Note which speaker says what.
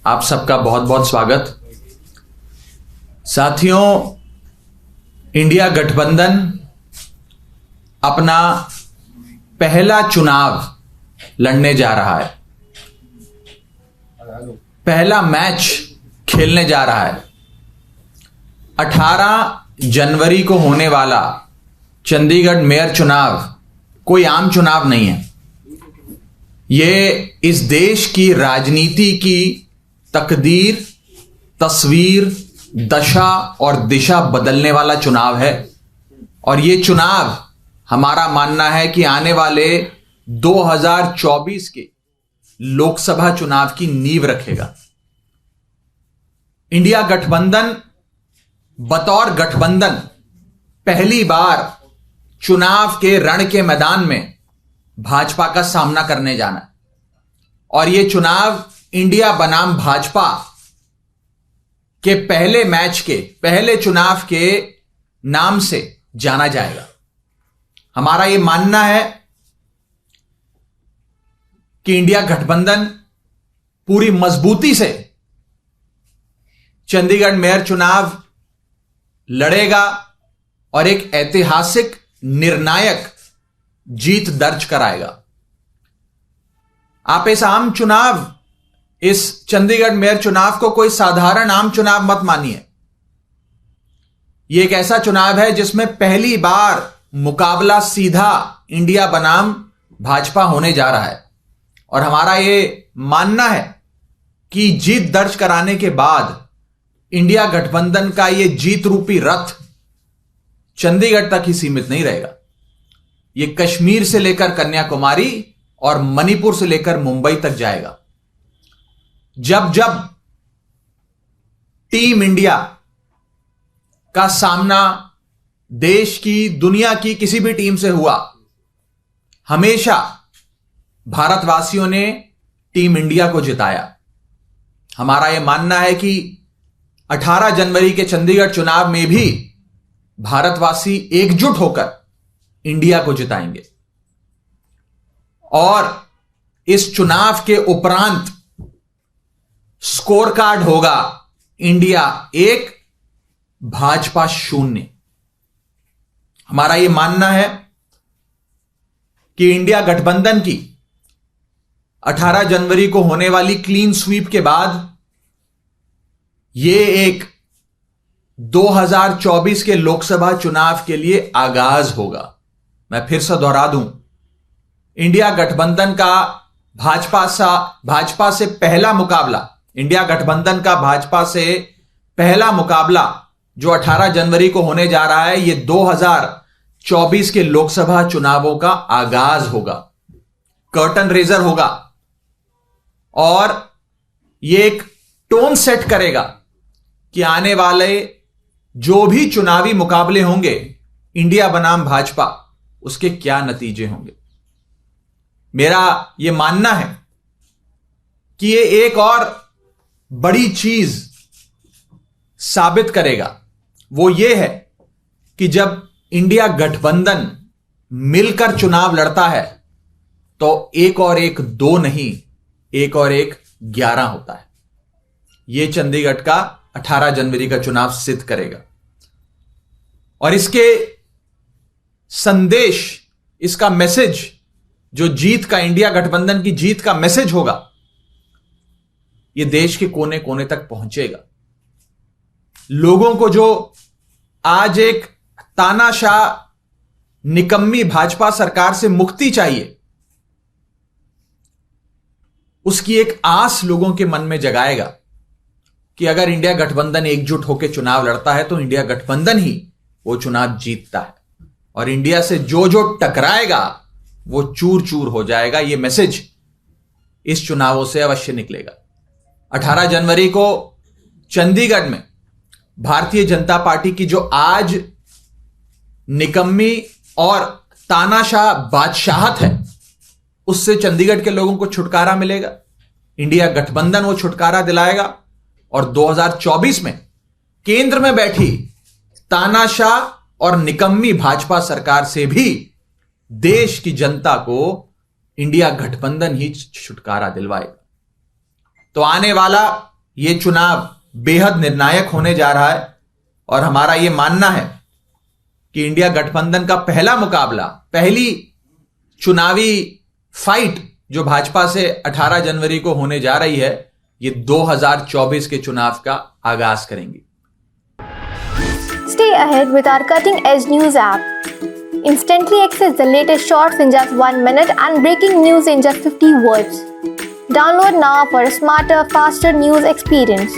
Speaker 1: आप सबका बहुत बहुत स्वागत। साथियों, इंडिया गठबंधन अपना पहला चुनाव लड़ने जा रहा है, पहला मैच खेलने जा रहा है। 18 जनवरी को होने वाला चंडीगढ़ मेयर चुनाव कोई आम चुनाव नहीं है। यह इस देश की राजनीति की तकदीर, तस्वीर, दशा और दिशा बदलने वाला चुनाव है। और यह चुनाव हमारा मानना है कि आने वाले 2024 के लोकसभा चुनाव की नींव रखेगा। इंडिया गठबंधन बतौर गठबंधन पहली बार चुनाव के रण के मैदान में भाजपा का सामना करने जाना है। और यह चुनाव इंडिया बनाम भाजपा के पहले मैच के पहले चुनाव के नाम से जाना जाएगा। हमारा यह मानना है कि इंडिया गठबंधन पूरी मजबूती से चंडीगढ़ मेयर चुनाव लड़ेगा और एक ऐतिहासिक निर्णायक जीत दर्ज कराएगा। आप इस चंडीगढ़ मेयर चुनाव को कोई साधारण आम चुनाव मत मानिए। यह एक ऐसा चुनाव है जिसमें पहली बार मुकाबला सीधा इंडिया बनाम भाजपा होने जा रहा है। और हमारा यह मानना है कि जीत दर्ज कराने के बाद इंडिया गठबंधन का यह जीत रूपी रथ चंडीगढ़ तक ही सीमित नहीं रहेगा। यह कश्मीर से लेकर कन्याकुमारी और मणिपुर से लेकर मुंबई तक जाएगा। जब जब टीम इंडिया का सामना देश की, दुनिया की किसी भी टीम से हुआ, हमेशा भारतवासियों ने टीम इंडिया को जिताया। हमारा यह मानना है कि 18 जनवरी के चंडीगढ़ चुनाव में भी भारतवासी एकजुट होकर इंडिया को जिताएंगे। और इस चुनाव के उपरांत स्कोर कार्ड होगा इंडिया 1, भाजपा 0। हमारा यह मानना है कि इंडिया गठबंधन की 18 जनवरी को होने वाली क्लीन स्वीप के बाद यह एक 2024 के लोकसभा चुनाव के लिए आगाज होगा। मैं फिर से दोहरा दूं, इंडिया गठबंधन का भाजपा से पहला मुकाबला, इंडिया गठबंधन का भाजपा से पहला मुकाबला जो 18 जनवरी को होने जा रहा है, यह 2024 के लोकसभा चुनावों का आगाज होगा, कर्टन रेजर होगा। और यह एक टोन सेट करेगा कि आने वाले जो भी चुनावी मुकाबले होंगे इंडिया बनाम भाजपा, उसके क्या नतीजे होंगे। मेरा यह मानना है कि यह एक और बड़ी चीज साबित करेगा। वो यह है कि जब इंडिया गठबंधन मिलकर चुनाव लड़ता है तो 1 और 1 2 नहीं, 1 और 1 11 होता है। यह चंडीगढ़ का 18 जनवरी का चुनाव सिद्ध करेगा। और इसके संदेश, इसका मैसेज, जो जीत का, इंडिया गठबंधन की जीत का मैसेज होगा, यह देश के कोने कोने तक पहुंचेगा। लोगों को जो आज एक तानाशाह, निकम्मी भाजपा सरकार से मुक्ति चाहिए, उसकी एक आस लोगों के मन में जगाएगा कि अगर इंडिया गठबंधन एकजुट होकर चुनाव लड़ता है तो इंडिया गठबंधन ही वो चुनाव जीतता है। और इंडिया से जो जो टकराएगा वो चूर चूर हो जाएगा। ये मैसेज इस चुनावों से अवश्य निकलेगा। 18 जनवरी को चंडीगढ़ में भारतीय जनता पार्टी की जो आज निकम्मी और तानाशाह बादशाहत है, उससे चंडीगढ़ के लोगों को छुटकारा मिलेगा। इंडिया गठबंधन वो छुटकारा दिलाएगा और 2024 में केंद्र में बैठी तानाशाह और निकम्मी भाजपा सरकार से भी देश की जनता को इंडिया गठबंधन ही छुटकारा दिलवाएगा। तो आने वाला ये चुनाव बेहद निर्णायक होने जा रहा है और हमारा यह मानना है कि इंडिया गठबंधन का पहला मुकाबला, पहली चुनावी फाइट जो भाजपा से 18 जनवरी को होने जा रही है, ये 2024 के चुनाव का आगाज करेंगी।
Speaker 2: Stay ahead with our cutting-edge news app. Instantly access the latest shorts in just 1 minute and breaking news in just 50 words. Download now for a smarter, faster news experience.